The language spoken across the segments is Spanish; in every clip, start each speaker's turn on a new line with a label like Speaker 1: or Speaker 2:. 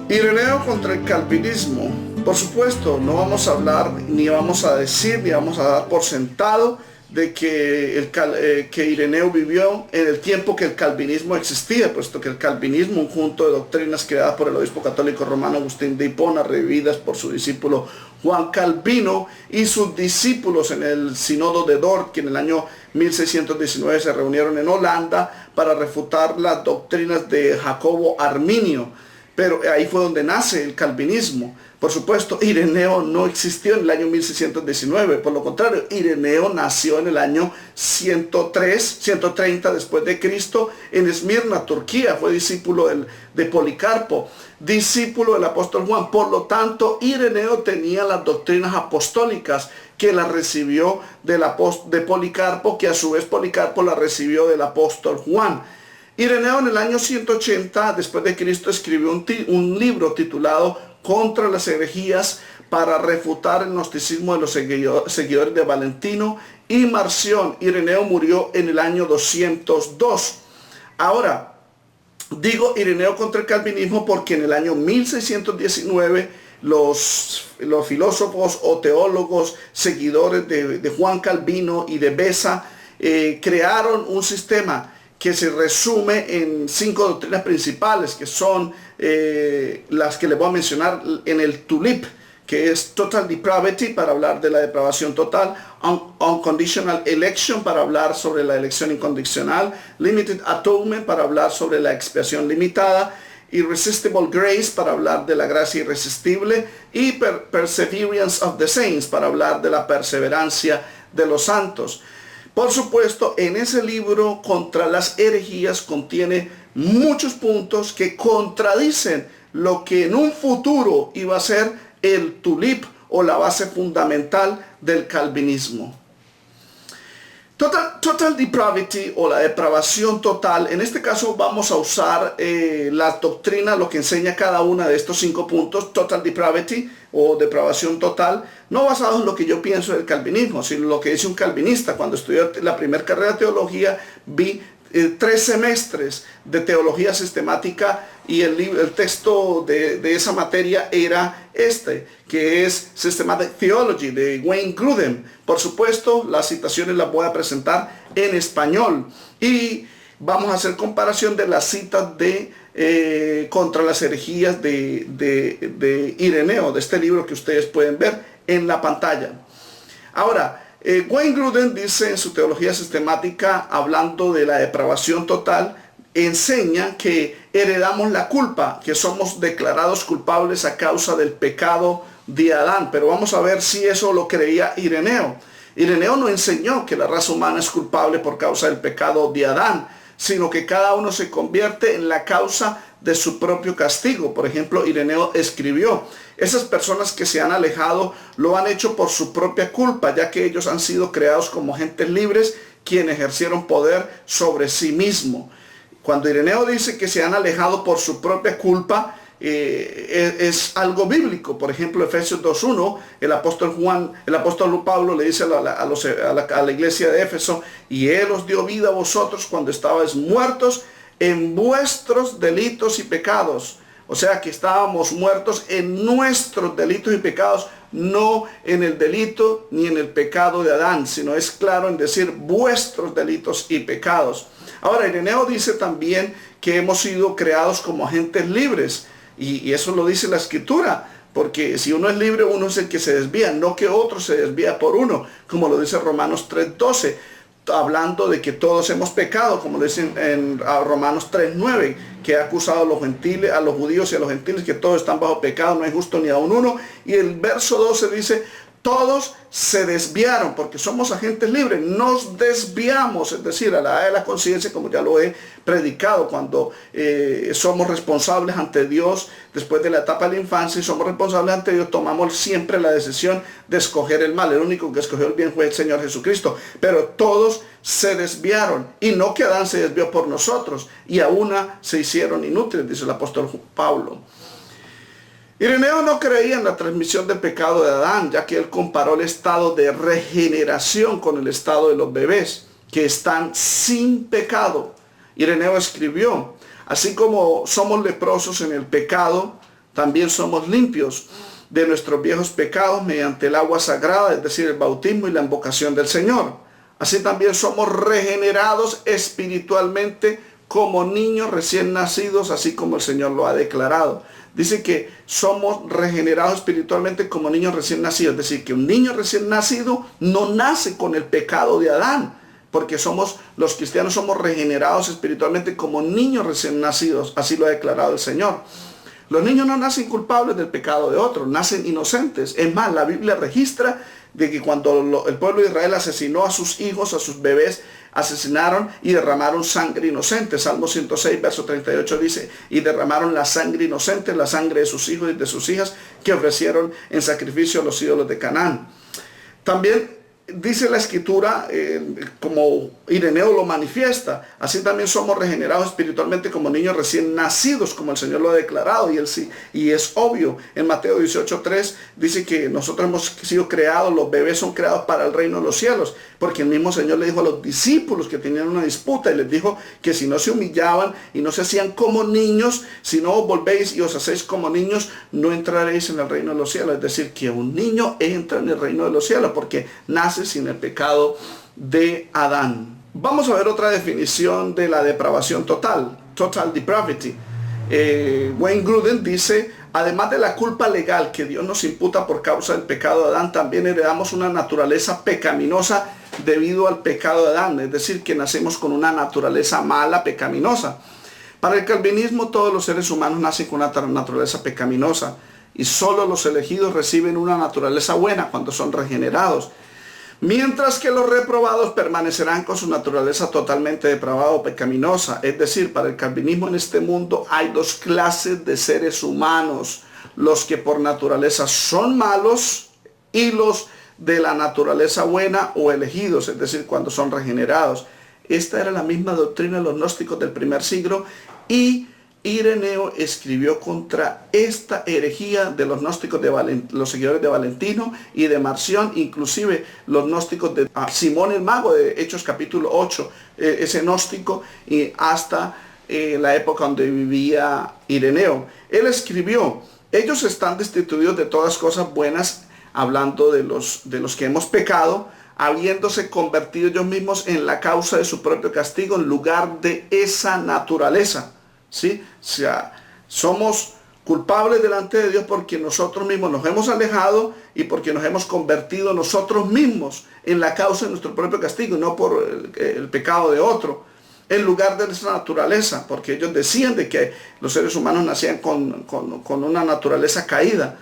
Speaker 1: Ireneo contra el calvinismo. Por supuesto, no vamos a hablar, ni vamos a decir, ni vamos a dar por sentado de que Ireneo vivió en el tiempo que el calvinismo existía, puesto que el calvinismo, un conjunto de doctrinas creadas por el obispo católico romano Agustín de Hipona, revividas por su discípulo Juan Calvino y sus discípulos en el Sínodo de Dort, que en el año 1619 se reunieron en Holanda para refutar las doctrinas de Jacobo Arminio. Pero ahí fue donde nace el calvinismo. Por supuesto, Ireneo no existió en el año 1619. Por lo contrario, Ireneo nació en el año 130 después de Cristo en Esmirna, Turquía. Fue discípulo de Policarpo, discípulo del apóstol Juan. Por lo tanto, Ireneo tenía las doctrinas apostólicas que las recibió de Policarpo, que a su vez Policarpo las recibió del apóstol Juan. Ireneo en el año 180 después de Cristo escribió un libro titulado Contra las herejías para refutar el gnosticismo de los seguidores de Valentino y Marción. Ireneo murió en el año 202. Ahora, digo Ireneo contra el calvinismo porque en el año 1619 los filósofos o teólogos seguidores de Juan Calvino y de Beza crearon un sistema que se resume en 5 doctrinas principales, que son las que les voy a mencionar en el TULIP, que es Total Depravity, para hablar de la depravación total, Unconditional Election, para hablar sobre la elección incondicional, Limited Atonement, para hablar sobre la expiación limitada, Irresistible Grace, para hablar de la gracia irresistible, y Perseverance of the Saints, para hablar de la perseverancia de los santos. Por supuesto, en ese libro Contra las herejías contiene muchos puntos que contradicen lo que en un futuro iba a ser el TULIP o la base fundamental del calvinismo. Total Depravity o la depravación total. En este caso vamos a usar las doctrinas, lo que enseña cada una de estos 5 puntos. Total Depravity o depravación total, no basado en lo que yo pienso del calvinismo, sino lo que dice un calvinista. Cuando estudié la primera carrera de teología, vi 3 semestres de teología sistemática y el texto de esa materia era que es Systematic Theology de Wayne Grudem. Por supuesto, las citaciones las voy a presentar en español y vamos a hacer comparación de las citas de Contra las herejías de Ireneo, de este libro que ustedes pueden ver en la pantalla. Ahora, Wayne Grudem dice en su teología sistemática, hablando de la depravación total, enseña que heredamos la culpa, que somos declarados culpables a causa del pecado de Adán. Pero vamos a ver si eso lo creía Ireneo. Ireneo no enseñó que la raza humana es culpable por causa del pecado de Adán, sino que cada uno se convierte en la causa de su propio castigo. Por ejemplo, Ireneo escribió: esas personas que se han alejado lo han hecho por su propia culpa, ya que ellos han sido creados como gentes libres, quienes ejercieron poder sobre sí mismos. Cuando Ireneo dice que se han alejado por su propia culpa, es algo bíblico. Por ejemplo, Efesios 2:1, el apóstol Pablo le dice a la iglesia de Éfeso: y Él os dio vida a vosotros cuando estabais muertos en vuestros delitos y pecados. O sea que estábamos muertos en nuestros delitos y pecados, no en el delito ni en el pecado de Adán, sino es claro en decir vuestros delitos y pecados. Ahora, Ireneo dice también que hemos sido creados como agentes libres, y eso lo dice la Escritura, porque si uno es libre, uno es el que se desvía, no que otro se desvía por uno, como lo dice Romanos 3:12, hablando de que todos hemos pecado, como lo dicen en Romanos 3:9, que ha acusado a los gentiles, a los judíos y a los gentiles, que todos están bajo pecado, no hay justo ni aun uno. Y el verso 12 dice: todos se desviaron, porque somos agentes libres, nos desviamos, es decir, a la edad de la conciencia, como ya lo he predicado, cuando somos responsables ante Dios después de la etapa de la infancia y somos responsables ante Dios, tomamos siempre la decisión de escoger el mal. El único que escogió el bien fue el Señor Jesucristo, pero todos se desviaron, y no que Adán se desvió por nosotros, y a una se hicieron inútiles, dice el apóstol Pablo. Ireneo no creía en la transmisión del pecado de Adán, ya que él comparó el estado de regeneración con el estado de los bebés, que están sin pecado. Ireneo escribió: así como somos leprosos en el pecado, también somos limpios de nuestros viejos pecados mediante el agua sagrada, es decir, el bautismo y la invocación del Señor. Así también somos regenerados espiritualmente como niños recién nacidos, así como el Señor lo ha declarado. Dice que somos regenerados espiritualmente como niños recién nacidos. Es decir, que un niño recién nacido no nace con el pecado de Adán, porque los cristianos somos regenerados espiritualmente como niños recién nacidos. Así lo ha declarado el Señor. Los niños no nacen culpables del pecado de otros, nacen inocentes. Es más, la Biblia registra de que cuando el pueblo de Israel asesinó a sus hijos, a sus bebés, asesinaron y derramaron sangre inocente. Salmo 106, verso 38 dice, y derramaron la sangre inocente, la sangre de sus hijos y de sus hijas, que ofrecieron en sacrificio a los ídolos de Canaán. También dice la Escritura, como Ireneo lo manifiesta, así también somos regenerados espiritualmente como niños recién nacidos, como el Señor lo ha declarado, y es obvio. En Mateo 18:3 dice que nosotros hemos sido creados, los bebés son creados para el reino de los cielos, porque el mismo Señor le dijo a los discípulos que tenían una disputa, y les dijo que si no se humillaban y no se hacían como niños, si no os volvéis y os hacéis como niños, no entraréis en el reino de los cielos. Es decir, que un niño entra en el reino de los cielos, porque nace sin el pecado de Adán. Vamos a ver otra definición de la depravación total, total depravity. Wayne Grudem dice, además de la culpa legal que Dios nos imputa por causa del pecado de Adán, también heredamos una naturaleza pecaminosa debido al pecado de Adán, es decir, que nacemos con una naturaleza mala, pecaminosa. Para el calvinismo, todos los seres humanos nacen con una naturaleza pecaminosa, y solo los elegidos reciben una naturaleza buena cuando son regenerados, mientras que los reprobados permanecerán con su naturaleza totalmente depravada o pecaminosa. Es decir, para el calvinismo en este mundo hay dos clases de seres humanos: los que por naturaleza son malos y los de la naturaleza buena o elegidos, es decir, cuando son regenerados. Esta era la misma doctrina de los gnósticos del primer siglo, y Ireneo escribió contra esta herejía de los gnósticos los seguidores de Valentino y de Marción, inclusive los gnósticos de Simón el Mago de Hechos capítulo 8, ese gnóstico, y hasta la época donde vivía Ireneo. Él escribió, ellos están destituidos de todas cosas buenas, hablando de los que hemos pecado, habiéndose convertido ellos mismos en la causa de su propio castigo en lugar de esa naturaleza. ¿Sí? O sea, somos culpables delante de Dios porque nosotros mismos nos hemos alejado y porque nos hemos convertido nosotros mismos en la causa de nuestro propio castigo, y no por el pecado de otro, en lugar de esa naturaleza, porque ellos decían de que los seres humanos nacían con una naturaleza caída,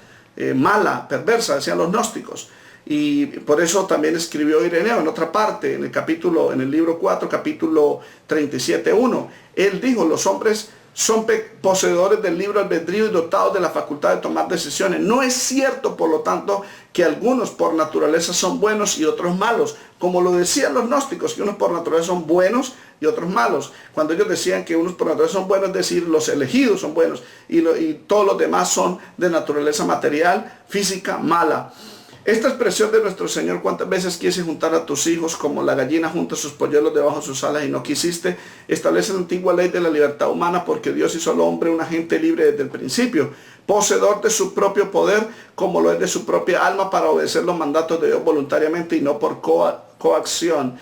Speaker 1: mala, perversa, decían los gnósticos. Y por eso también escribió Ireneo en otra parte, en el libro 4, capítulo 37:1. Él dijo, los hombres son poseedores del libre albedrío y dotados de la facultad de tomar decisiones. No es cierto, por lo tanto, que algunos por naturaleza son buenos y otros malos, como lo decían los gnósticos, que unos por naturaleza son buenos y otros malos. Cuando ellos decían que unos por naturaleza son buenos, es decir, los elegidos son buenos, y todos los demás son de naturaleza material, física, mala. Esta expresión de nuestro Señor, cuántas veces quise juntar a tus hijos como la gallina junta sus polluelos debajo de sus alas y no quisiste, establece la antigua ley de la libertad humana, porque Dios hizo al hombre un agente libre desde el principio, poseedor de su propio poder, como lo es de su propia alma, para obedecer los mandatos de Dios voluntariamente y no por coacción.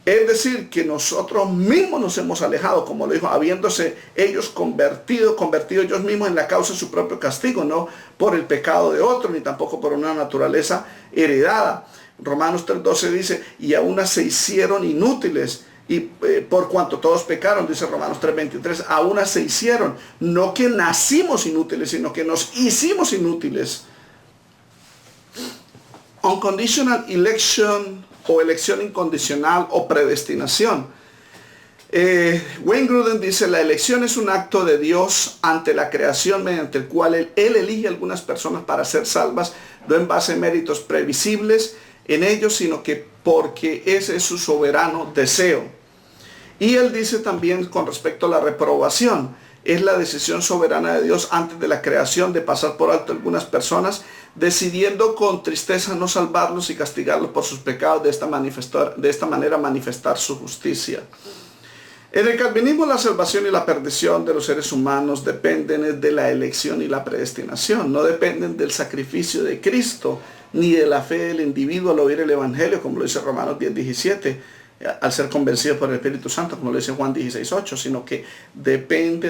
Speaker 1: Es decir, que nosotros mismos nos hemos alejado, como lo dijo, habiéndose ellos convertido ellos mismos en la causa de su propio castigo, no por el pecado de otro, ni tampoco por una naturaleza heredada. Romanos 3:12 dice, y aún se hicieron inútiles, y por cuanto todos pecaron, dice Romanos 3:23, aún se hicieron, no que nacimos inútiles, sino que nos hicimos inútiles. Unconditional election, o elección incondicional, o predestinación. Wayne Grudem dice, la elección es un acto de Dios ante la creación mediante el cual Él elige a algunas personas para ser salvas, no en base a méritos previsibles en ellos, sino que porque ese es su soberano deseo. Y él dice también con respecto a la reprobación, es la decisión soberana de Dios antes de la creación de pasar por alto a algunas personas, decidiendo con tristeza no salvarlos y castigarlos por sus pecados, de esta manera manifestar su justicia. En el calvinismo, la salvación y la perdición de los seres humanos dependen de la elección y la predestinación, no dependen del sacrificio de Cristo ni de la fe del individuo al oír el Evangelio, como lo dice Romanos 10:17, al ser convencido por el Espíritu Santo, como lo dice Juan 16:8, sino que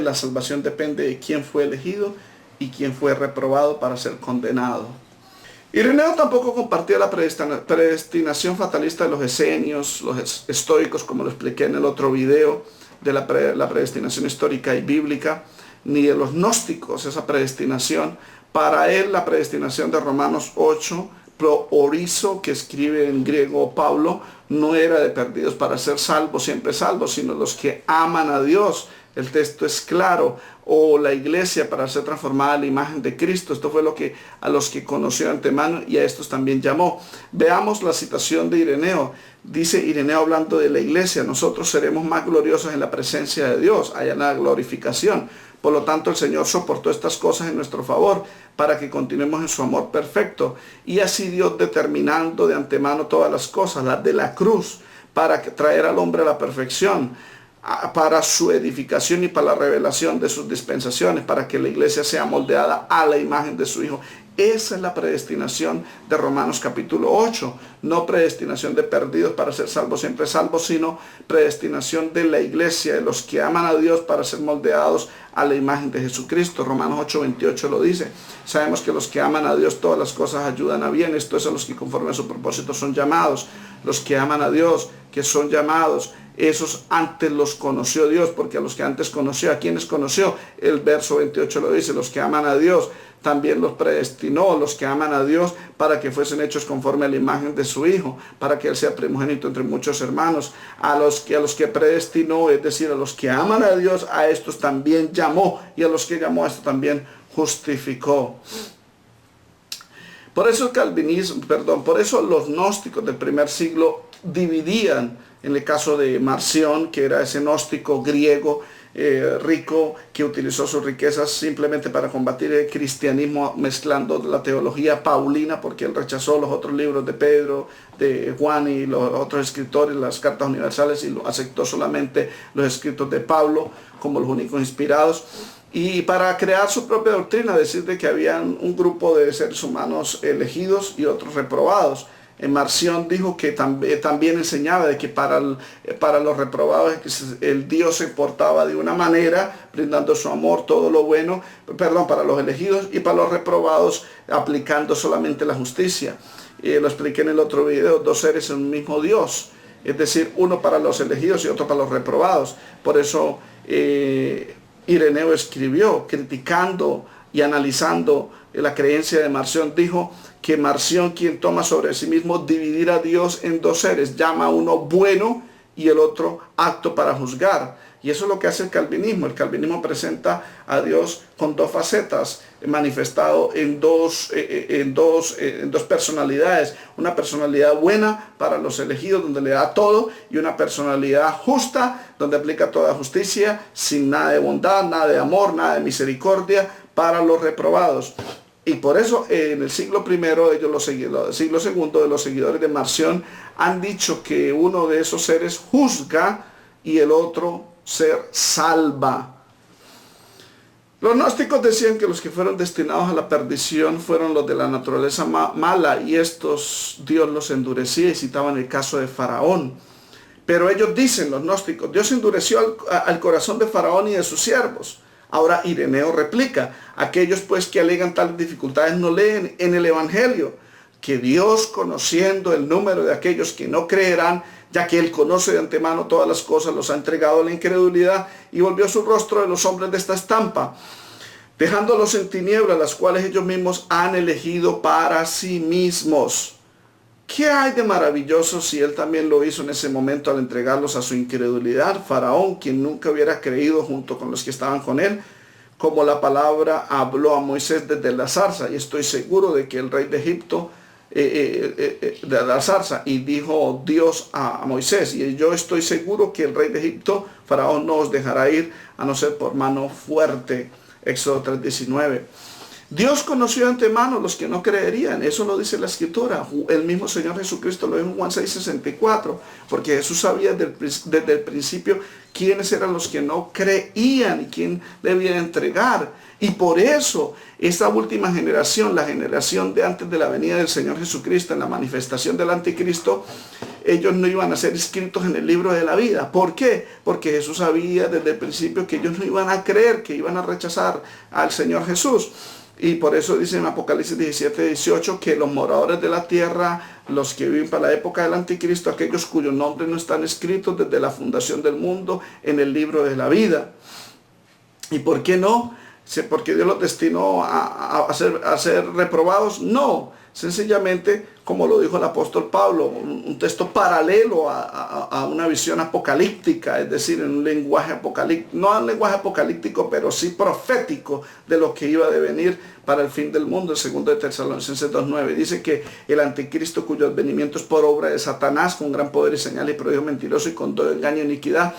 Speaker 1: la salvación depende de quién fue elegido y quién fue reprobado para ser condenado. Ireneo tampoco compartía la predestinación fatalista de los esenios, los estoicos, como lo expliqué en el otro video, de la predestinación histórica y bíblica, ni de los gnósticos, esa predestinación. Para él, la predestinación de Romanos 8, pro orizo, que escribe en griego Pablo, no era de perdidos para ser salvos, siempre salvos, sino los que aman a Dios. El texto es claro. O la iglesia para ser transformada a la imagen de Cristo. Esto fue lo que a los que conoció de antemano y a estos también llamó. Veamos la citación de Ireneo. Dice Ireneo hablando de la iglesia: nosotros seremos más gloriosos en la presencia de Dios, allá en la glorificación. Por lo tanto, el Señor soportó estas cosas en nuestro favor para que continuemos en su amor perfecto. Y así Dios, determinando de antemano todas las cosas, las de la cruz, para traer al hombre a la perfección, para su edificación y para la revelación de sus dispensaciones, para que la iglesia sea moldeada a la imagen de su Hijo. Esa es la predestinación de Romanos capítulo 8, no predestinación de perdidos para ser salvos, siempre salvos, sino predestinación de la iglesia, de los que aman a Dios para ser moldeados a la imagen de Jesucristo. Romanos 8:28 lo dice. Sabemos que los que aman a Dios todas las cosas ayudan a bien, esto es a los que conforme a su propósito son llamados. Los que aman a Dios, que son llamados, esos antes los conoció Dios, porque a los que antes conoció, ¿a quienes conoció? El verso 28 lo dice: los que aman a Dios también los predestinó, los que aman a Dios, para que fuesen hechos conforme a la imagen de su Hijo, para que Él sea primogénito entre muchos hermanos. A los que predestinó, es decir, a los que aman a Dios, a estos también llamó, y a los que llamó, a estos también justificó. Por eso por eso los gnósticos del primer siglo dividían, en el caso de Marción, que era ese gnóstico griego rico que utilizó sus riquezas simplemente para combatir el cristianismo, mezclando la teología paulina, porque él rechazó los otros libros de Pedro, de Juan y los otros escritores, las cartas universales, y aceptó solamente los escritos de Pablo como los únicos inspirados. Y para crear su propia doctrina, decir de que habían un grupo de seres humanos elegidos y otros reprobados. Marción dijo que también enseñaba de que para los reprobados el Dios se portaba de una manera, brindando su amor, todo lo bueno, para los elegidos, y para los reprobados aplicando solamente la justicia. Lo expliqué en el otro video: dos seres en un mismo Dios, es decir, uno para los elegidos y otro para los reprobados. Por eso Ireneo escribió, criticando y analizando la creencia de Marción, dijo que Marción, quien toma sobre sí mismo dividir a Dios en dos seres, llama a uno bueno y el otro apto para juzgar. Y eso es lo que hace el calvinismo. El calvinismo presenta a Dios con dos facetas, manifestado en dos personalidades. Una personalidad buena para los elegidos, donde le da todo, y una personalidad justa, donde aplica toda justicia, sin nada de bondad, nada de amor, nada de misericordia, para los reprobados. Y por eso en el siglo primero, siglo segundo, de los seguidores de Marción han dicho que uno de esos seres juzga y el otro ser salva. Los gnósticos decían que los que fueron destinados a la perdición fueron los de la naturaleza mala, y estos Dios los endurecía, y citaban el caso de Faraón. Pero ellos dicen, los gnósticos, Dios endureció al corazón de Faraón y de sus siervos. Ahora Ireneo replica: aquellos pues que alegan tales dificultades no leen en el Evangelio que Dios, conociendo el número de aquellos que no creerán, ya que Él conoce de antemano todas las cosas, los ha entregado a la incredulidad, y volvió su rostro de los hombres de esta estampa, dejándolos en tinieblas, las cuales ellos mismos han elegido para sí mismos. ¿Qué hay de maravilloso si Él también lo hizo en ese momento al entregarlos a su incredulidad? Faraón, quien nunca hubiera creído junto con los que estaban con él, como la palabra habló a Moisés desde la zarza, y estoy seguro de que el rey de Egipto, de la zarza, y dijo Dios a Moisés, y yo estoy seguro que el rey de Egipto, Faraón, no os dejará ir a no ser por mano fuerte. Éxodo 3:19. Dios conoció de antemano los que no creerían. Eso lo dice la Escritura. El mismo Señor Jesucristo lo dijo en Juan 6:64. Porque Jesús sabía desde el principio quiénes eran los que no creían y quién debía entregar. Y por eso esta última generación, la generación de antes de la venida del Señor Jesucristo, en la manifestación del anticristo, ellos no iban a ser inscritos en el libro de la vida. ¿Por qué? Porque Jesús sabía desde el principio que ellos no iban a creer, que iban a rechazar al Señor Jesús. Y por eso dice en Apocalipsis 17:18 que los moradores de la tierra, los que viven para la época del anticristo, aquellos cuyos nombres no están escritos desde la fundación del mundo en el libro de la vida. ¿Y por qué no? ¿Porque Dios los destinó a ser reprobados? No, sencillamente, como lo dijo el apóstol Pablo, un texto paralelo a una visión apocalíptica, es decir, en un lenguaje apocalíptico, no un lenguaje apocalíptico, pero sí profético de lo que iba a devenir para el fin del mundo. El 2 de Tesalonicenses 2:9 dice que el anticristo, cuyo advenimiento es por obra de Satanás, con gran poder y señal y prodigio mentiroso y con todo engaño e iniquidad,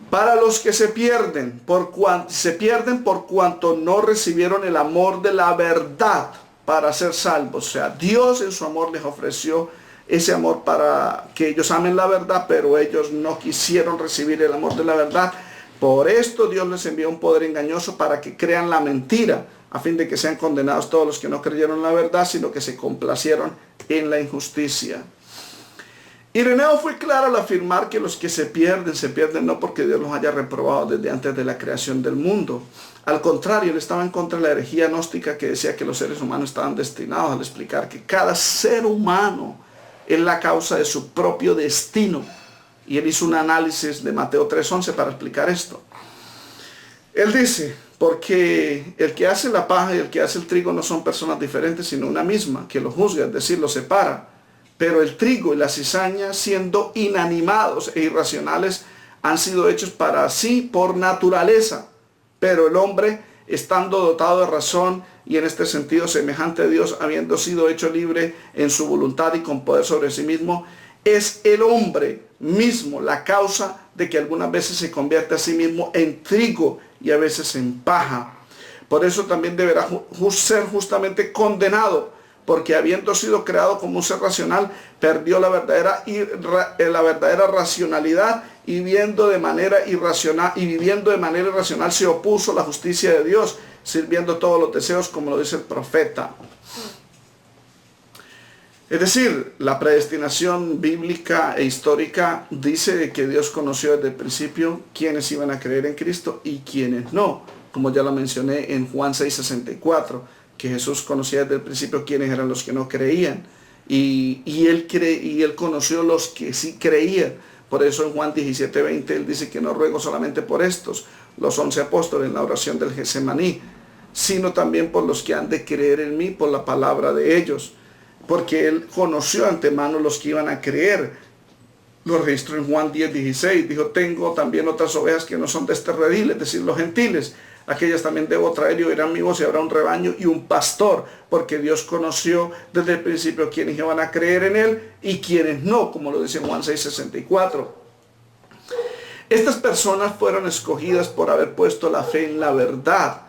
Speaker 1: para los que se pierden por cuanto no recibieron el amor de la verdad para ser salvos. O sea, Dios en su amor les ofreció ese amor para que ellos amen la verdad, pero ellos no quisieron recibir el amor de la verdad. Por esto Dios les envió un poder engañoso para que crean la mentira, a fin de que sean condenados todos los que no creyeron la verdad, sino que se complacieron en la injusticia. Ireneo fue claro al afirmar que los que se pierden no porque Dios los haya reprobado desde antes de la creación del mundo. Al contrario, él estaba en contra de la herejía gnóstica que decía que los seres humanos estaban destinados, al explicar que cada ser humano es la causa de su propio destino. Y él hizo un análisis de Mateo 3:11 para explicar esto. Él dice, porque el que hace la paja y el que hace el trigo no son personas diferentes, sino una misma, que lo juzga, es decir, lo separa. Pero el trigo y la cizaña, siendo inanimados e irracionales, han sido hechos para sí por naturaleza. Pero el hombre, estando dotado de razón y en este sentido semejante a Dios, habiendo sido hecho libre en su voluntad y con poder sobre sí mismo, es el hombre mismo la causa de que algunas veces se convierte a sí mismo en trigo y a veces en paja. Por eso también deberá ser justamente condenado, porque habiendo sido creado como un ser racional, perdió la verdadera racionalidad y viviendo de manera irracional se opuso a la justicia de Dios, sirviendo todos los deseos, como lo dice el profeta. Es decir, la predestinación bíblica e histórica dice que Dios conoció desde el principio quiénes iban a creer en Cristo y quiénes no, como ya lo mencioné en Juan 6:64. Que Jesús conocía desde el principio quiénes eran los que no creían. Y él conoció los que sí creían. Por eso en Juan 17:20 él dice que no ruego solamente por estos, los 11 apóstoles en la oración del Getsemaní, sino también por los que han de creer en mí por la palabra de ellos. Porque él conoció de antemano los que iban a creer. Lo registró en Juan 10:16. Dijo, tengo también otras ovejas que no son de este redil, es decir, los gentiles. Aquellas también debo traer y oirán mi voz y habrá un rebaño y un pastor, porque Dios conoció desde el principio quienes iban a creer en él y quienes no, como lo dice Juan 6:64. Estas personas fueron escogidas por haber puesto la fe en la verdad.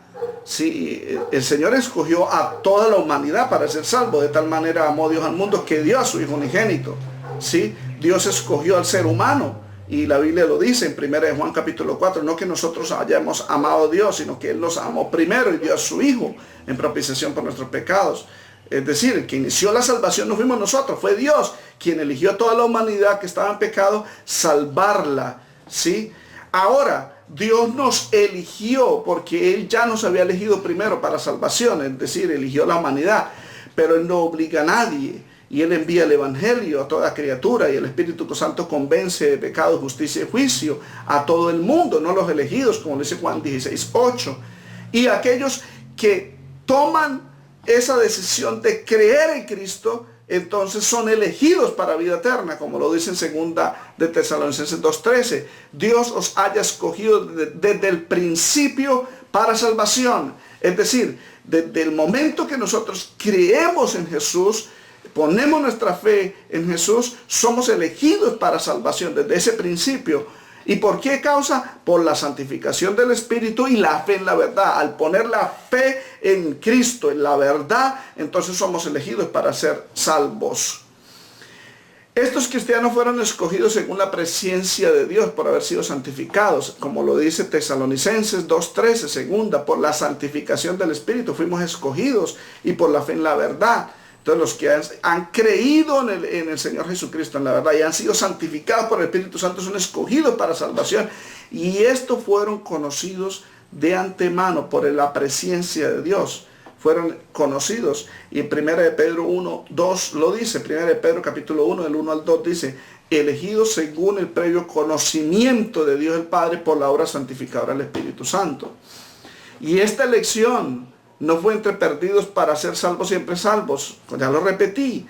Speaker 1: Sí, el Señor escogió a toda la humanidad para ser salvo, de tal manera amó Dios al mundo que dio a su Hijo unigénito. Sí, Dios escogió al ser humano. Y la Biblia lo dice en 1 Juan capítulo 4, no que nosotros hayamos amado a Dios, sino que Él nos amó primero y dio a su Hijo en propiciación por nuestros pecados. Es decir, el que inició la salvación no fuimos nosotros, fue Dios quien eligió a toda la humanidad que estaba en pecado, salvarla. ¿Sí? Ahora, Dios nos eligió porque Él ya nos había elegido primero para salvación, es decir, eligió la humanidad, pero Él no obliga a nadie. Y Él envía el Evangelio a toda criatura y el Espíritu Santo convence de pecado, justicia y juicio a todo el mundo, no los elegidos, como dice Juan 16:8. Y aquellos que toman esa decisión de creer en Cristo, entonces son elegidos para vida eterna, como lo dice en 2 de Tesalonicenses 2:13. Dios os haya escogido desde el principio para salvación. Es decir, desde el momento que nosotros creemos en Jesús, ponemos nuestra fe en Jesús, somos elegidos para salvación desde ese principio. ¿Y por qué causa? Por la santificación del Espíritu y la fe en la verdad. Al poner la fe en Cristo, en la verdad, entonces somos elegidos para ser salvos. Estos cristianos fueron escogidos según la presencia de Dios por haber sido santificados, como lo dice Tesalonicenses 2:13, segunda, por la santificación del Espíritu fuimos escogidos y por la fe en la verdad. Entonces los que han creído en el Señor Jesucristo, en la verdad, y han sido santificados por el Espíritu Santo, son escogidos para salvación. Y estos fueron conocidos de antemano por la presencia de Dios. Fueron conocidos. Y en 1 de Pedro 1:2 lo dice. 1 de Pedro capítulo 1, del 1 al 2 dice: elegidos según el previo conocimiento de Dios el Padre por la obra santificadora del Espíritu Santo. Y esta elección no fue entre perdidos para ser salvos, siempre salvos. Ya lo repetí.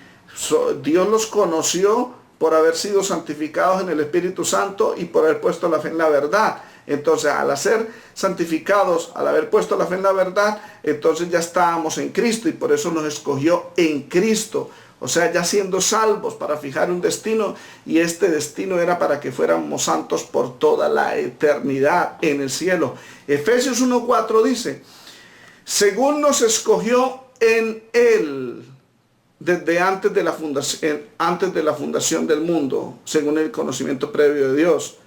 Speaker 1: Dios los conoció por haber sido santificados en el Espíritu Santo y por haber puesto la fe en la verdad. Entonces, al ser santificados, al haber puesto la fe en la verdad, entonces ya estábamos en Cristo y por eso nos escogió en Cristo. O sea, ya siendo salvos para fijar un destino, y este destino era para que fuéramos santos por toda la eternidad en el cielo. Efesios 1:4 dice: según nos escogió en Él desde antes de la fundación del mundo, según el conocimiento previo de Dios.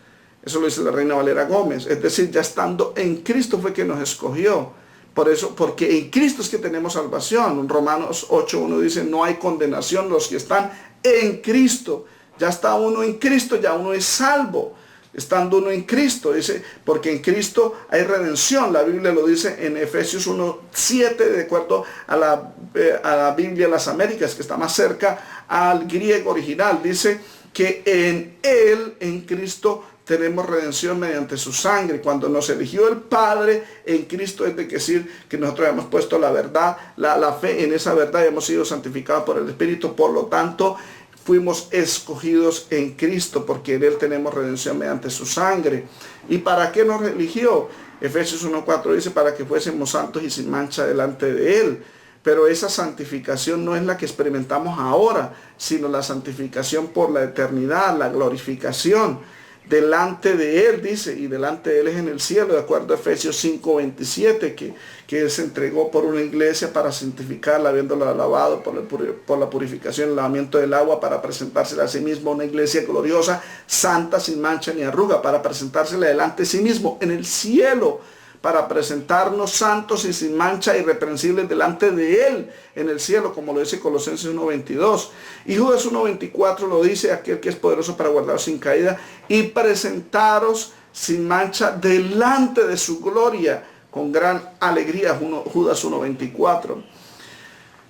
Speaker 1: Eso lo dice la Reina Valera Gómez. Es decir, ya estando en Cristo fue que nos escogió. Por eso, porque en Cristo es que tenemos salvación. Romanos 8:1 dice: no hay condenación los que están en Cristo. Ya está uno en Cristo, ya uno es salvo. Estando uno en Cristo, dice, porque en Cristo hay redención. La Biblia lo dice en Efesios 1:7, de acuerdo a la Biblia de las Américas, que está más cerca al griego original. Dice que en Él, en Cristo, tenemos redención mediante su sangre. Cuando nos eligió el Padre en Cristo, es decir, que nosotros hemos puesto la verdad, la fe en esa verdad, y hemos sido santificados por el Espíritu. Por lo tanto, fuimos escogidos en Cristo, porque en Él tenemos redención mediante su sangre. ¿Y para qué nos eligió? Efesios 1:4 dice: para que fuésemos santos y sin mancha delante de Él. Pero esa santificación no es la que experimentamos ahora, sino la santificación por la eternidad, la glorificación. Delante de Él, dice, y delante de Él es en el cielo, de acuerdo a Efesios 5:27, que Él se entregó por una iglesia para santificarla, habiéndola lavado por la purificación y el lavamiento del agua, para presentársela a sí mismo una iglesia gloriosa, santa, sin mancha ni arruga, para presentársela delante de sí mismo en el cielo, para presentarnos santos y sin mancha, irreprensibles delante de Él en el cielo, como lo dice Colosenses 1:22. Y Judas 1:24 lo dice: aquel que es poderoso para guardaros sin caída y presentaros sin mancha delante de su gloria con gran alegría. Judas 1:24.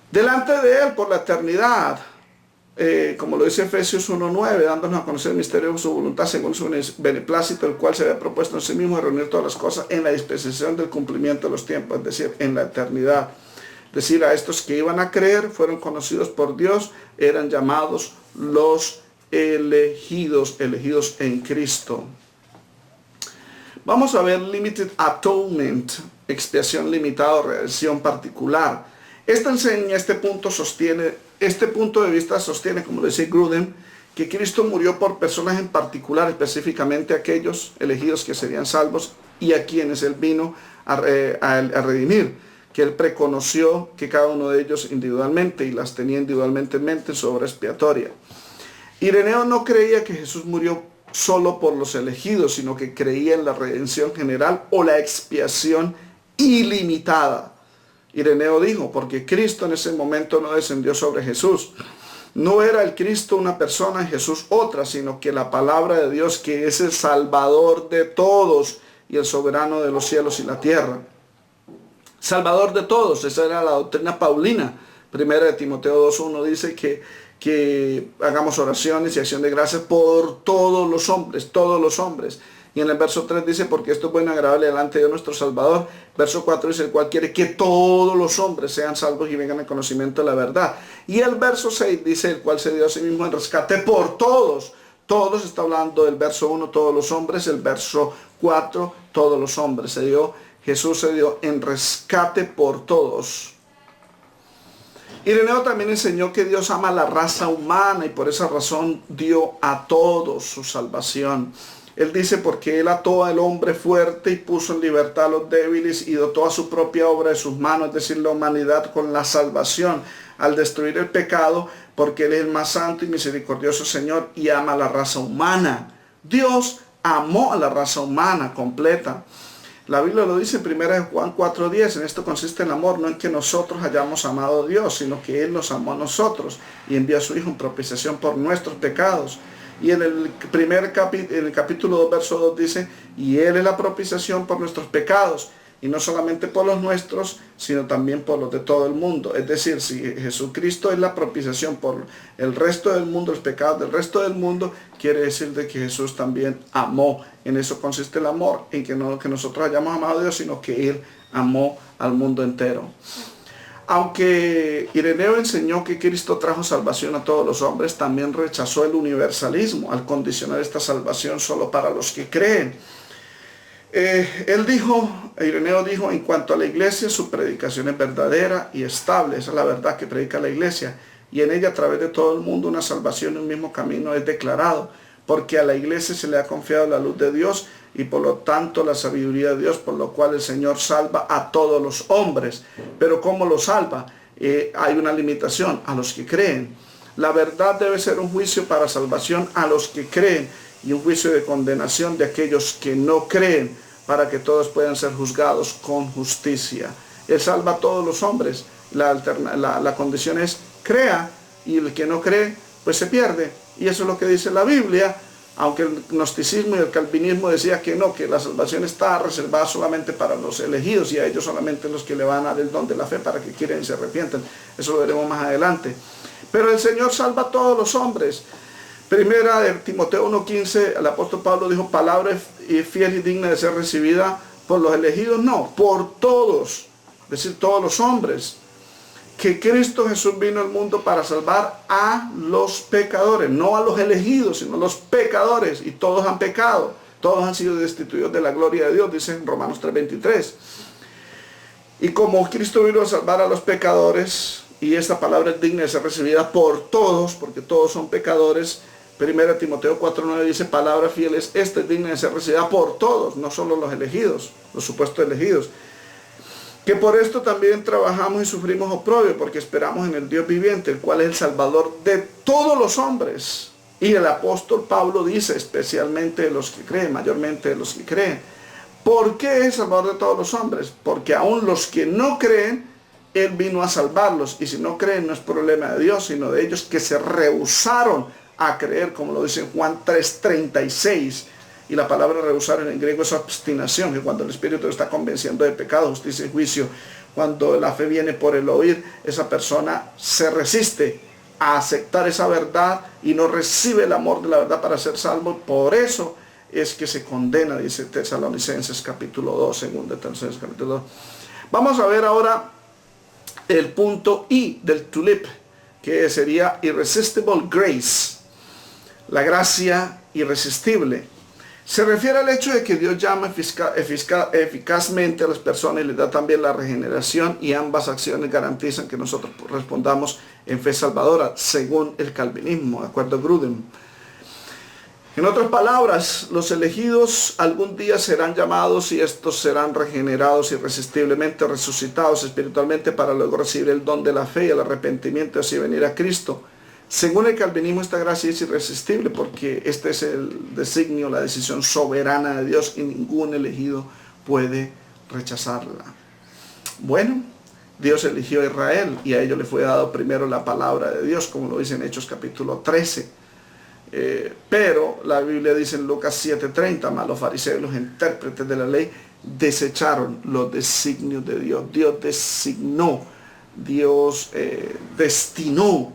Speaker 1: Delante de Él por la eternidad. Como lo dice Efesios 1:9, dándonos a conocer el misterio de su voluntad según su beneplácito, el cual se había propuesto en sí mismo de reunir todas las cosas en la dispensación del cumplimiento de los tiempos, es decir, en la eternidad. Es decir, a estos que iban a creer, fueron conocidos por Dios, eran llamados los elegidos en Cristo. Vamos a ver Limited Atonement, expiación limitada o redención particular. Este punto de vista sostiene, como lo dice Grudem, que Cristo murió por personas en particular, específicamente aquellos elegidos que serían salvos y a quienes Él vino a redimir, que Él preconoció que cada uno de ellos individualmente y las tenía individualmente en mente en su obra expiatoria. Ireneo no creía que Jesús murió solo por los elegidos, sino que creía en la redención general o la expiación ilimitada. Ireneo dijo: porque Cristo en ese momento no descendió sobre Jesús. No era el Cristo una persona y Jesús otra, sino que la palabra de Dios, que es el Salvador de todos y el soberano de los cielos y la tierra. Salvador de todos, esa era la doctrina paulina. Primera de Timoteo 2:1 dice que hagamos oraciones y acción de gracias por todos los hombres, todos los hombres. Y en el verso 3 dice: porque esto es bueno y agradable delante de nuestro Salvador. Verso 4 dice: el cual quiere que todos los hombres sean salvos y vengan al conocimiento de la verdad. Y el verso 6 dice: el cual se dio a sí mismo en rescate por todos. Todos está hablando del verso 1, todos los hombres. El verso 4, todos los hombres. Jesús se dio en rescate por todos. Ireneo también enseñó que Dios ama a la raza humana y por esa razón dio a todos su salvación. Él dice, porque Él ató al hombre fuerte y puso en libertad a los débiles y dotó a su propia obra de sus manos, es decir, la humanidad, con la salvación al destruir el pecado, porque Él es el más santo y misericordioso Señor y ama a la raza humana. Dios amó a la raza humana completa. La Biblia lo dice en 1 Juan 4:10, en esto consiste el amor, no en que nosotros hayamos amado a Dios, sino que Él nos amó a nosotros y envió a su Hijo en propiciación por nuestros pecados. Y en el en el capítulo 2, verso 2 dice, y Él es la propiciación por nuestros pecados, y no solamente por los nuestros, sino también por los de todo el mundo. Es decir, si Jesucristo es la propiciación por el resto del mundo, los pecados del resto del mundo, quiere decir de que Jesús también amó. En eso consiste el amor, en que no que nosotros hayamos amado a Dios, sino que Él amó al mundo entero. Aunque Ireneo enseñó que Cristo trajo salvación a todos los hombres, también rechazó el universalismo al condicionar esta salvación solo para los que creen. Ireneo dijo, en cuanto a la iglesia, su predicación es verdadera y estable. Esa es la verdad que predica la iglesia. Y en ella, a través de todo el mundo, una salvación y un mismo camino es declarado. Porque a la iglesia se le ha confiado la luz de Dios y por lo tanto la sabiduría de Dios, por lo cual el Señor salva a todos los hombres. Pero ¿cómo los salva? Hay una limitación: a los que creen. La verdad debe ser un juicio para salvación a los que creen y un juicio de condenación de aquellos que no creen, para que todos puedan ser juzgados con justicia. Él salva a todos los hombres. La condición es: crea, y el que no cree pues se pierde. Y eso es lo que dice la Biblia, aunque el gnosticismo y el calvinismo decía que no, que la salvación está reservada solamente para los elegidos y a ellos solamente los que le van a dar el don de la fe para que quieren y se arrepienten. Eso lo veremos más adelante. Pero el Señor salva a todos los hombres. Primera de Timoteo 1:15, el apóstol Pablo dijo: palabra fiel y digna de ser recibida por los elegidos, no, por todos, es decir, todos los hombres. Que Cristo Jesús vino al mundo para salvar a los pecadores, no a los elegidos, sino a los pecadores, y todos han pecado, todos han sido destituidos de la gloria de Dios, dice en Romanos 3:23. Y como Cristo vino a salvar a los pecadores, y esta palabra es digna de ser recibida por todos, porque todos son pecadores, 1 Timoteo 4:9 dice: palabra fiel es esta, es digna de ser recibida por todos, no solo los elegidos, los supuestos elegidos. Que por esto también trabajamos y sufrimos oprobio, porque esperamos en el Dios viviente, el cual es el Salvador de todos los hombres. Y el apóstol Pablo dice, especialmente de los que creen, mayormente de los que creen. ¿Por qué es el Salvador de todos los hombres? Porque aún los que no creen, Él vino a salvarlos. Y si no creen, no es problema de Dios, sino de ellos que se rehusaron a creer, como lo dice en Juan 3:36. Y la palabra rehusar en el griego es obstinación, que cuando el Espíritu está convenciendo de pecado, justicia y juicio, cuando la fe viene por el oír, esa persona se resiste a aceptar esa verdad y no recibe el amor de la verdad para ser salvo. Por eso es que se condena, dice Tesalonicenses capítulo 2, segundo de Tesalonicenses capítulo 2. Vamos a ver ahora el punto I del tulip, que sería irresistible grace, la gracia irresistible. Se refiere al hecho de que Dios llama eficazmente a las personas y les da también la regeneración, y ambas acciones garantizan que nosotros respondamos en fe salvadora, según el calvinismo, de acuerdo a Grudem. En otras palabras, los elegidos algún día serán llamados y estos serán regenerados irresistiblemente, resucitados espiritualmente, para luego recibir el don de la fe y el arrepentimiento y así venir a Cristo. Según el calvinismo, esta gracia es irresistible porque este es el designio, la decisión soberana de Dios y ningún elegido puede rechazarla. Bueno, Dios eligió a Israel y a ellos le fue dado primero la palabra de Dios, como lo dice en Hechos capítulo 13. Pero la Biblia dice en Lucas 7:30, mas los fariseos y los intérpretes de la ley desecharon los designios de Dios. Dios designó, Dios destinó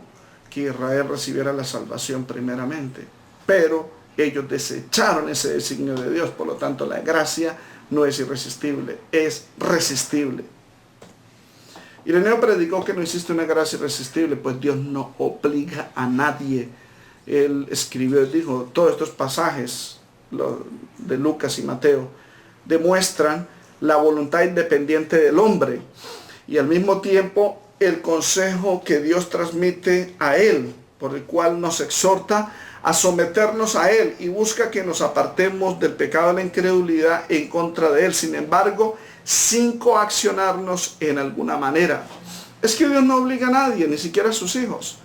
Speaker 1: que Israel recibiera la salvación primeramente, pero ellos desecharon ese designio de Dios. Por lo tanto, la gracia no es irresistible, es resistible. Ireneo predicó que no existe una gracia irresistible, pues Dios no obliga a nadie. Él escribió, dijo, todos estos pasajes de Lucas y Mateo demuestran la voluntad independiente del hombre y al mismo tiempo el consejo que Dios transmite a él, por el cual nos exhorta a someternos a Él y busca que nos apartemos del pecado de la incredulidad en contra de Él. Sin embargo, sin coaccionarnos en alguna manera. Es que Dios no obliga a nadie, ni siquiera a sus hijos.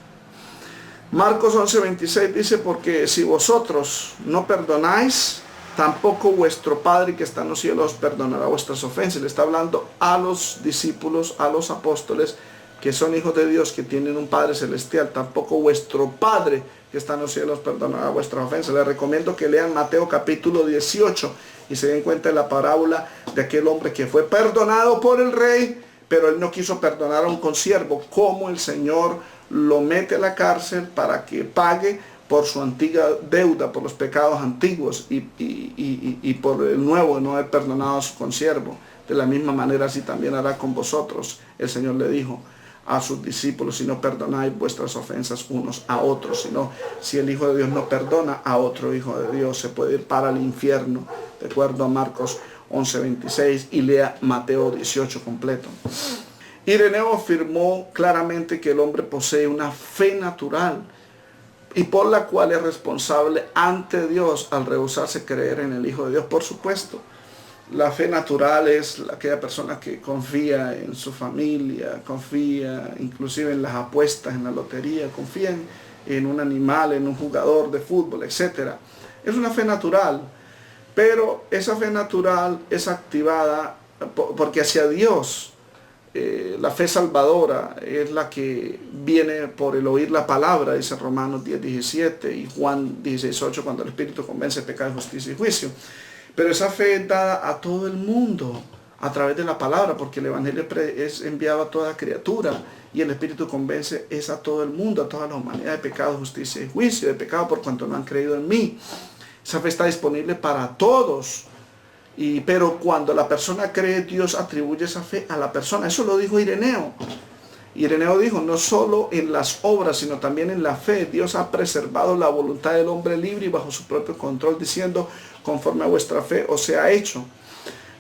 Speaker 1: Marcos 11:26 dice, porque si vosotros no perdonáis, tampoco vuestro Padre que está en los cielos perdonará vuestras ofensas. Le está hablando a los discípulos, a los apóstoles, que son hijos de Dios, que tienen un Padre celestial. Tampoco vuestro Padre que está en los cielos perdonará vuestras ofensas. Les recomiendo que lean Mateo capítulo 18 y se den cuenta de la parábola de aquel hombre que fue perdonado por el rey, pero él no quiso perdonar a un consiervo. Cómo el Señor lo mete a la cárcel para que pague por su antigua deuda, por los pecados antiguos y por el nuevo de no haber perdonado a su consiervo. De la misma manera así también hará con vosotros. El Señor le dijo a sus discípulos, si no perdonáis vuestras ofensas unos a otros, sino si el Hijo de Dios no perdona a otro hijo de Dios, se puede ir para el infierno, de acuerdo a Marcos 11:26, y lea Mateo 18 completo. Ireneo afirmó claramente que el hombre posee una fe natural y por la cual es responsable ante Dios al rehusarse creer en el Hijo de Dios. Por supuesto, la fe natural es aquella persona que confía en su familia, confía inclusive en las apuestas, en la lotería, confía en un animal, en un jugador de fútbol, etc. Es una fe natural, pero esa fe natural es activada porque hacia Dios, la fe salvadora es la que viene por el oír la palabra, dice Romanos 10:17 y Juan 16:8, cuando el Espíritu convence de pecado, justicia y juicio. Pero esa fe es dada a todo el mundo a través de la palabra, porque el Evangelio es enviado a toda criatura y el Espíritu convence es a todo el mundo, a toda la humanidad, de pecado, justicia y juicio, de pecado por cuanto no han creído en mí. Esa fe está disponible para todos. Pero cuando la persona cree, Dios atribuye esa fe a la persona. Eso lo dijo Ireneo. Ireneo dijo, no solo en las obras, sino también en la fe, Dios ha preservado la voluntad del hombre libre y bajo su propio control, diciendo, conforme a vuestra fe os sea hecho.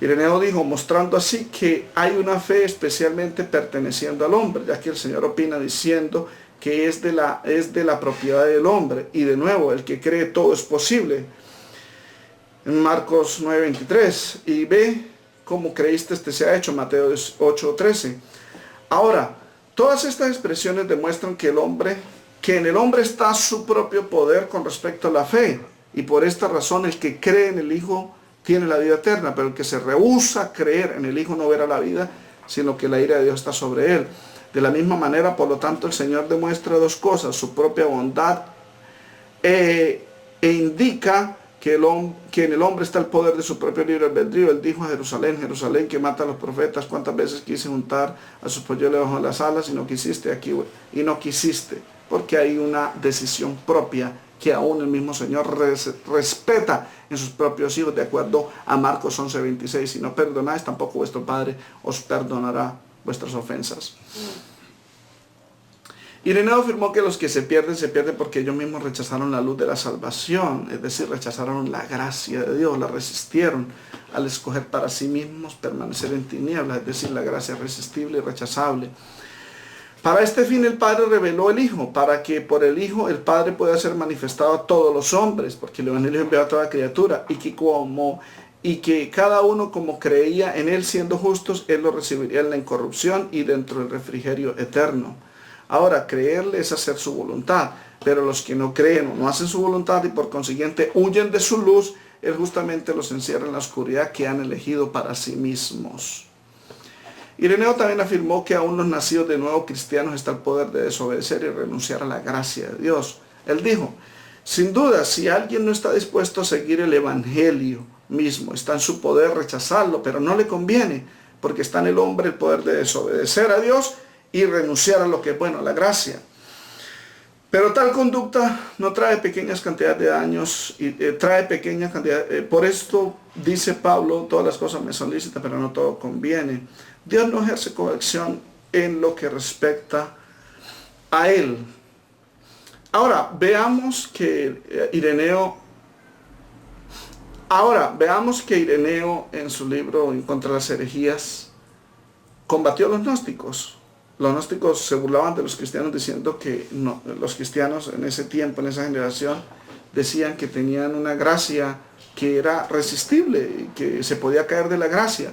Speaker 1: Ireneo dijo, mostrando así que hay una fe especialmente perteneciendo al hombre, ya que el Señor opina diciendo que es de la propiedad del hombre. Y de nuevo, el que cree todo es posible. En Marcos 9:23, y ve cómo creíste te sea hecho, Mateo 8:13. Ahora, todas estas expresiones demuestran que en el hombre está su propio poder con respecto a la fe, y por esta razón el que cree en el Hijo tiene la vida eterna, pero el que se rehúsa a creer en el Hijo no verá la vida, sino que la ira de Dios está sobre él. De la misma manera, por lo tanto, el Señor demuestra dos cosas: su propia bondad e indica que en el hombre está el poder de su propio libre albedrío. Él dijo a Jerusalén, Jerusalén, que mata a los profetas, cuántas veces quise juntar a sus polluelos bajo las alas y no quisiste aquí, y no quisiste, porque hay una decisión propia que aún el mismo Señor respeta en sus propios hijos, de acuerdo a Marcos 11:26. Si no perdonáis, tampoco vuestro Padre os perdonará vuestras ofensas. Ireneo afirmó que los que se pierden porque ellos mismos rechazaron la luz de la salvación, es decir, rechazaron la gracia de Dios, la resistieron al escoger para sí mismos permanecer en tinieblas, es decir, la gracia irresistible y rechazable. Para este fin el Padre reveló el Hijo, para que por el Hijo el Padre pueda ser manifestado a todos los hombres, porque el Evangelio envió a toda criatura, y que cada uno como creía en Él siendo justos, Él lo recibiría en la incorrupción y dentro del refrigerio eterno. Ahora, creerle es hacer su voluntad, pero los que no creen o no hacen su voluntad y por consiguiente huyen de su luz, Él justamente los encierra en la oscuridad que han elegido para sí mismos. Ireneo también afirmó que aún los nacidos de nuevo cristianos está el poder de desobedecer y renunciar a la gracia de Dios. Él dijo, sin duda, si alguien no está dispuesto a seguir el Evangelio mismo, está en su poder rechazarlo, pero no le conviene, porque está en el hombre el poder de desobedecer a Dios y renunciar a lo que es bueno, la gracia. Pero tal conducta no trae pequeñas cantidades de daños, trae pequeñas cantidades. Por esto dice Pablo, todas las cosas me son lícitas, pero no todo conviene. Dios no ejerce corrección en lo que respecta a Él. Ahora, veamos que Ireneo en su libro En contra de las herejías combatió a los gnósticos. Los gnósticos se burlaban de los cristianos diciendo que no, los cristianos en ese tiempo, en esa generación, decían que tenían una gracia que era resistible, que se podía caer de la gracia.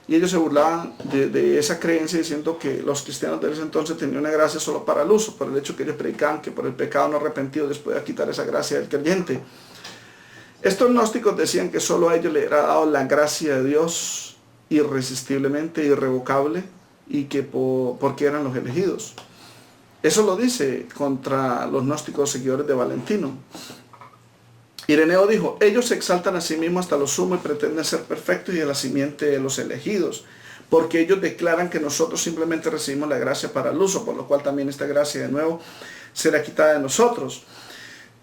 Speaker 1: Y ellos se burlaban de esa creencia diciendo que los cristianos de ese entonces tenían una gracia solo para el uso, por el hecho que ellos predicaban que por el pecado no arrepentido les podía quitar esa gracia del creyente. Estos gnósticos decían que solo a ellos les era dado la gracia de Dios irresistiblemente, irrevocable, y que porque eran los elegidos. Eso lo dice contra los gnósticos seguidores de Valentino. Ireneo dijo, ellos se exaltan a sí mismos hasta lo sumo y pretenden ser perfectos y de la simiente de los elegidos, porque ellos declaran que nosotros simplemente recibimos la gracia para el uso, por lo cual también esta gracia de nuevo será quitada de nosotros.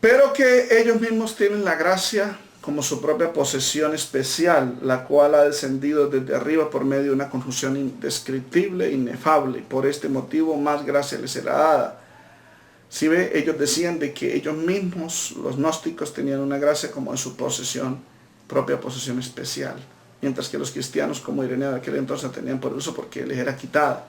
Speaker 1: Pero que ellos mismos tienen la gracia como su propia posesión especial, la cual ha descendido desde arriba por medio de una conjunción indescriptible e inefable, y por este motivo más gracia les será dada. Si ve, ellos decían de que ellos mismos, los gnósticos, tenían una gracia como en su posesión, propia posesión especial, mientras que los cristianos, como Ireneo de aquel entonces, tenían por uso porque les era quitada.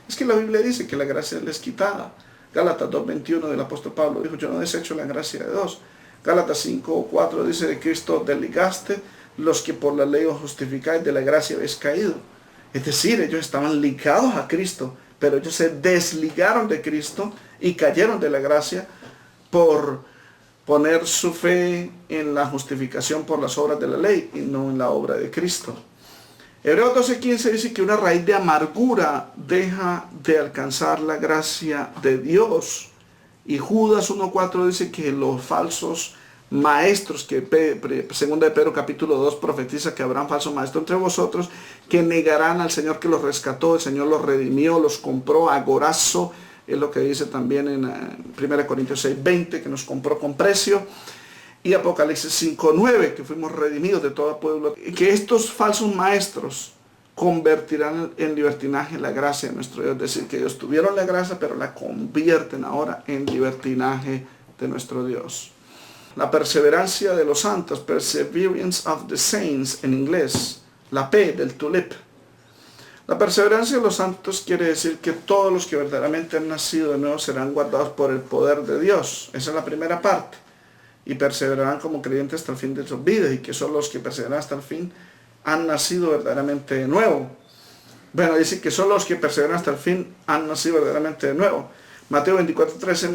Speaker 1: Es que la Biblia dice que la gracia les es quitada. Gálatas 2:21 del apóstol Pablo dijo, yo no desecho la gracia de Dios. Gálatas 5:4 dice, de Cristo desligaste los que por la ley os justificáis, de la gracia habéis caído. Es decir, ellos estaban ligados a Cristo, pero ellos se desligaron de Cristo y cayeron de la gracia por poner su fe en la justificación por las obras de la ley y no en la obra de Cristo. Hebreos 12:15 dice que una raíz de amargura deja de alcanzar la gracia de Dios. Y Judas 1:4 dice que los falsos maestros, que segunda de Pedro capítulo 2 profetiza que habrán falsos maestros entre vosotros, que negarán al Señor que los rescató, el Señor los redimió, los compró a gorazo, es lo que dice también en 1 Corintios 6:20, que nos compró con precio, y Apocalipsis 5:9, que fuimos redimidos de todo pueblo, que estos falsos maestros convertirán en libertinaje la gracia de nuestro Dios, es decir, que ellos tuvieron la gracia, pero la convierten ahora en libertinaje de nuestro Dios. La perseverancia de los santos, perseverance of the saints en inglés, la P del tulip. La perseverancia de los santos quiere decir que todos los que verdaderamente han nacido de nuevo serán guardados por el poder de Dios. Esa es la primera parte. Y perseverarán como creyentes hasta el fin de sus vidas, y que son los que perseveran hasta el fin han nacido verdaderamente de nuevo. Bueno, dice que son los que perseveran hasta el fin han nacido verdaderamente de nuevo. Mateo 24:13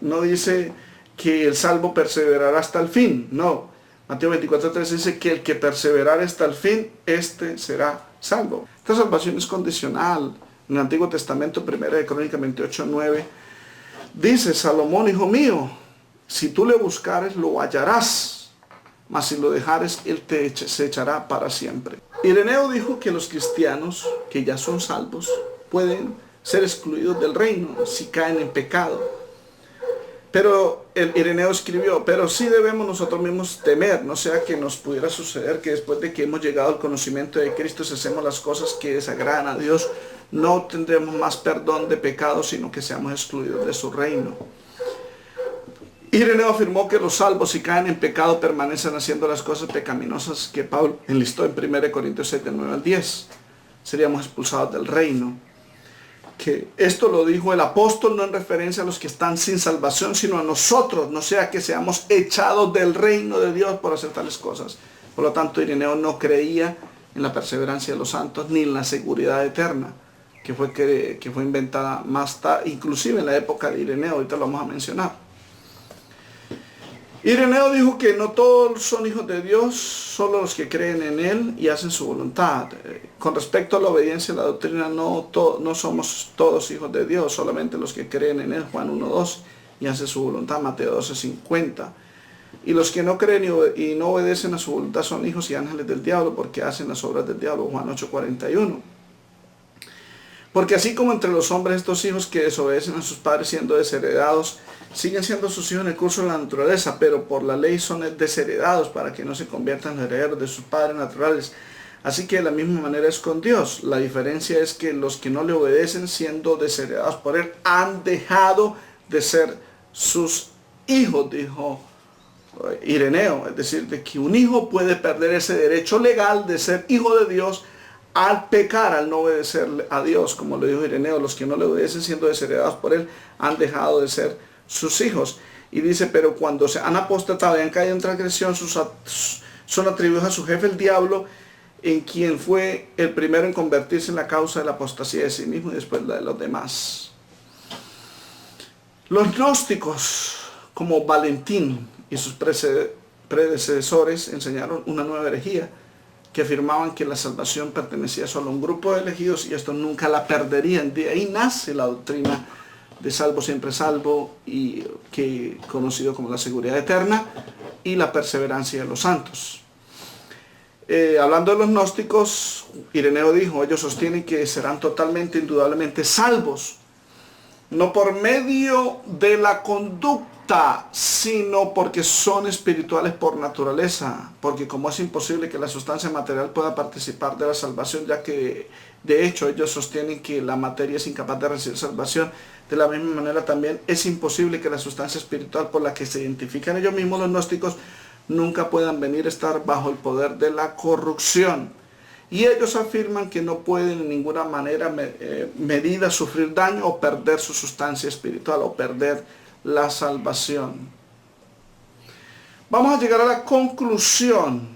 Speaker 1: no dice que el salvo perseverará hasta el fin, no. Mateo 24:13 dice que el que perseverará hasta el fin, este será salvo. Esta salvación es condicional. En el Antiguo Testamento, 1 de Crónicas 28:9, dice, Salomón, hijo mío, si tú le buscares, lo hallarás, mas si lo dejares, él se echará para siempre. Ireneo dijo que los cristianos, que ya son salvos, pueden ser excluidos del reino si caen en pecado. Pero el Ireneo escribió, pero sí debemos nosotros mismos temer, no sea que nos pudiera suceder que después de que hemos llegado al conocimiento de Cristo, si hacemos las cosas que desagradan a Dios, no tendremos más perdón de pecados, sino que seamos excluidos de su reino. Ireneo afirmó que los salvos, si caen en pecado, permanecen haciendo las cosas pecaminosas que Pablo enlistó en 1 Corintios 7, del 9 al 10. Seríamos expulsados del reino. Que esto lo dijo el apóstol no en referencia a los que están sin salvación, sino a nosotros, no sea que seamos echados del reino de Dios por hacer tales cosas. Por lo tanto, Ireneo no creía en la perseverancia de los santos ni en la seguridad eterna, que fue inventada más tarde, inclusive en la época de Ireneo, ahorita lo vamos a mencionar. Ireneo dijo que no todos son hijos de Dios, solo los que creen en Él y hacen su voluntad. Con respecto a la obediencia a la doctrina, no somos todos hijos de Dios, solamente los que creen en Él, Juan 1:2, y hacen su voluntad, Mateo 12:50. Y los que no creen y no obedecen a su voluntad son hijos y ángeles del diablo, porque hacen las obras del diablo, Juan 8:41. Porque así como entre los hombres estos hijos que desobedecen a sus padres siendo desheredados, siguen siendo sus hijos en el curso de la naturaleza, pero por la ley son desheredados para que no se conviertan en herederos de sus padres naturales. Así que de la misma manera es con Dios. La diferencia es que los que no le obedecen, siendo desheredados por Él, han dejado de ser sus hijos, dijo Ireneo. Es decir, de que un hijo puede perder ese derecho legal de ser hijo de Dios al pecar, al no obedecer a Dios. Como lo dijo Ireneo, los que no le obedecen siendo desheredados por Él han dejado de ser sus hijos. Y dice, pero cuando se han apostatado y han caído en transgresión, son atribuidos a su jefe el diablo, en quien fue el primero en convertirse en la causa de la apostasía de sí mismo y después la de los demás. Los gnósticos, como Valentín y sus predecesores, enseñaron una nueva herejía, que afirmaban que la salvación pertenecía solo a un grupo de elegidos y esto nunca la perderían. De ahí nace la doctrina de salvo siempre salvo, y que conocido como la seguridad eterna y la perseverancia de los santos. Hablando de los gnósticos, Ireneo dijo, ellos sostienen que serán totalmente, indudablemente salvos, no por medio de la conducta, sino porque son espirituales por naturaleza, porque como es imposible que la sustancia material pueda participar de la salvación, ya que de hecho ellos sostienen que la materia es incapaz de recibir salvación, de la misma manera también es imposible que la sustancia espiritual por la que se identifican ellos mismos los gnósticos nunca puedan venir a estar bajo el poder de la corrupción. Y ellos afirman que no pueden en ninguna manera medida sufrir daño o perder su sustancia espiritual o perder la salvación. Vamos a llegar a la conclusión.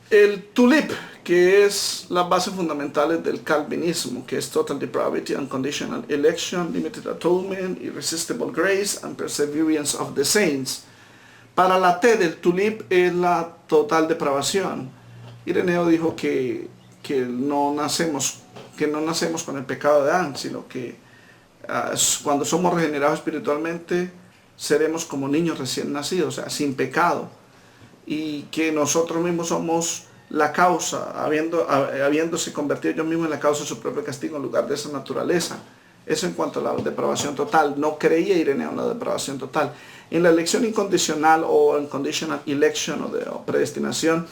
Speaker 1: El tulip, que es las bases fundamentales del calvinismo, que es total depravity, unconditional election, limited atonement, irresistible grace, and perseverance of the saints. Para la T del tulip es la total depravación. Ireneo dijo que no nacemos con el pecado de Adán, sino que cuando somos regenerados espiritualmente seremos como niños recién nacidos, o sea, sin pecado, y que nosotros mismos somos la causa, habiéndose convertido ellos mismos en la causa de su propio castigo en lugar de esa naturaleza. Eso en cuanto a la depravación total. No creía Ireneo en la depravación total. En la elección incondicional o unconditional election o predestinación,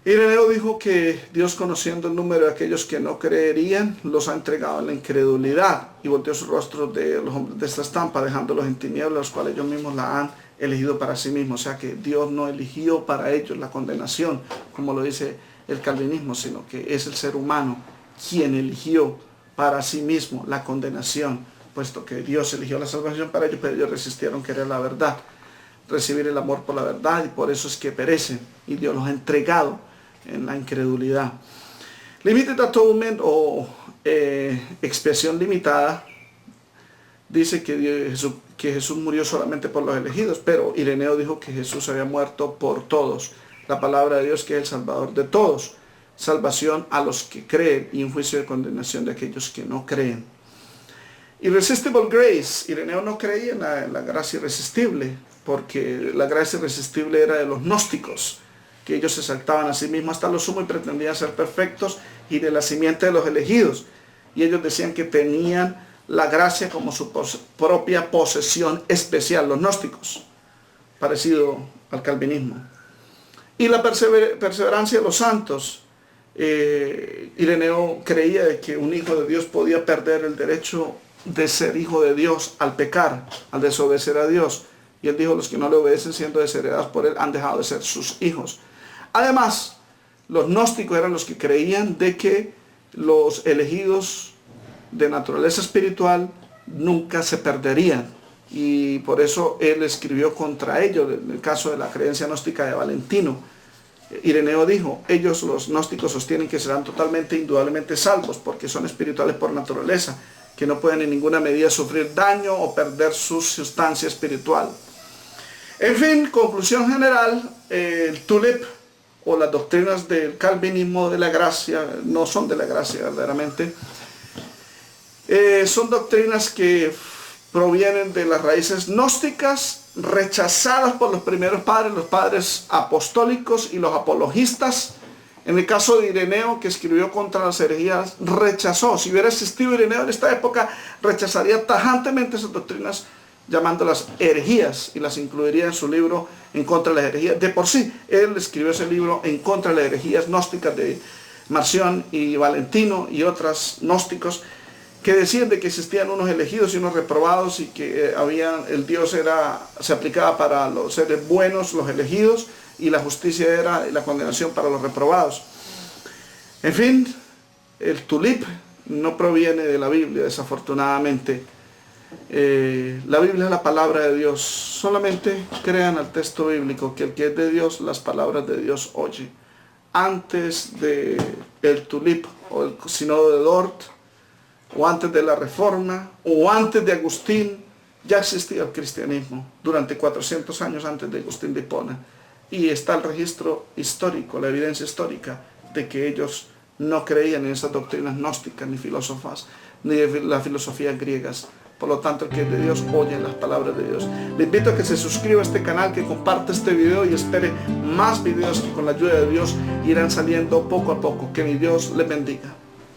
Speaker 1: Ireneo dijo que Dios, conociendo el número de aquellos que no creerían, los ha entregado en la incredulidad y volteó su rostro de los hombres de esta estampa, dejándolos en tinieblas, los cuales ellos mismos la han elegido para sí mismos. O sea que Dios no eligió para ellos la condenación, como lo dice el calvinismo, sino que es el ser humano quien eligió para sí mismo la condenación, puesto que Dios eligió la salvación para ellos, pero ellos resistieron querer la verdad, recibir el amor por la verdad, y por eso es que perecen, y Dios los ha entregado en la incredulidad. Limited atonement o expiación limitada dice que Jesús murió solamente por los elegidos, pero Ireneo dijo que Jesús había muerto por todos. La palabra de Dios, que es el Salvador de todos, salvación a los que creen y un juicio de condenación de aquellos que no creen. Irresistible grace, Ireneo no creía en la gracia irresistible, porque la gracia irresistible era de los gnósticos, que ellos se exaltaban a sí mismos hasta lo sumo y pretendían ser perfectos y de la simiente de los elegidos, y ellos decían que tenían la gracia como su propia posesión especial, los gnósticos, parecido al calvinismo. Y la perseverancia de los santos, Ireneo creía de que un hijo de Dios podía perder el derecho de ser hijo de Dios al pecar, al desobedecer a Dios, y él dijo, los que no le obedecen siendo desheredados por él han dejado de ser sus hijos. Además, los gnósticos eran los que creían de que los elegidos de naturaleza espiritual nunca se perderían, y por eso él escribió contra ellos, en el caso de la creencia gnóstica de Valentino. Ireneo dijo, ellos, los gnósticos, sostienen que serán totalmente, indudablemente salvos, porque son espirituales por naturaleza, que no pueden en ninguna medida sufrir daño o perder su sustancia espiritual. En fin, conclusión general, el tulip o las doctrinas del calvinismo de la gracia no son de la gracia verdaderamente. Son doctrinas que provienen de las raíces gnósticas, rechazadas por los primeros padres, los padres apostólicos y los apologistas. En el caso de Ireneo, que escribió contra las herejías, rechazó. Si hubiera existido Ireneo en esta época, rechazaría tajantemente esas doctrinas, llamándolas herejías, y las incluiría en su libro En contra de las herejías. De por sí, él escribió ese libro En contra de las herejías gnósticas de Marción y Valentino y otros gnósticos, que decían de que existían unos elegidos y unos reprobados, y que el Dios se aplicaba para los seres buenos, los elegidos, y la justicia era la condenación para los reprobados. En fin, el tulip no proviene de la Biblia, desafortunadamente. La Biblia es la palabra de Dios. Solamente crean al texto bíblico, que el que es de Dios, las palabras de Dios oye. Antes de el tulip o el sínodo de Dort, o antes de la Reforma, o antes de Agustín, ya existía el cristianismo durante 400 años antes de Agustín de Hipona. Y está el registro histórico, la evidencia histórica de que ellos no creían en esas doctrinas gnósticas, ni filósofas, ni de las filosofías griegas. Por lo tanto, el que es de Dios oye las palabras de Dios. Le invito a que se suscriba a este canal, que comparte este video y espere más videos que con la ayuda de Dios irán saliendo poco a poco. Que mi Dios les bendiga.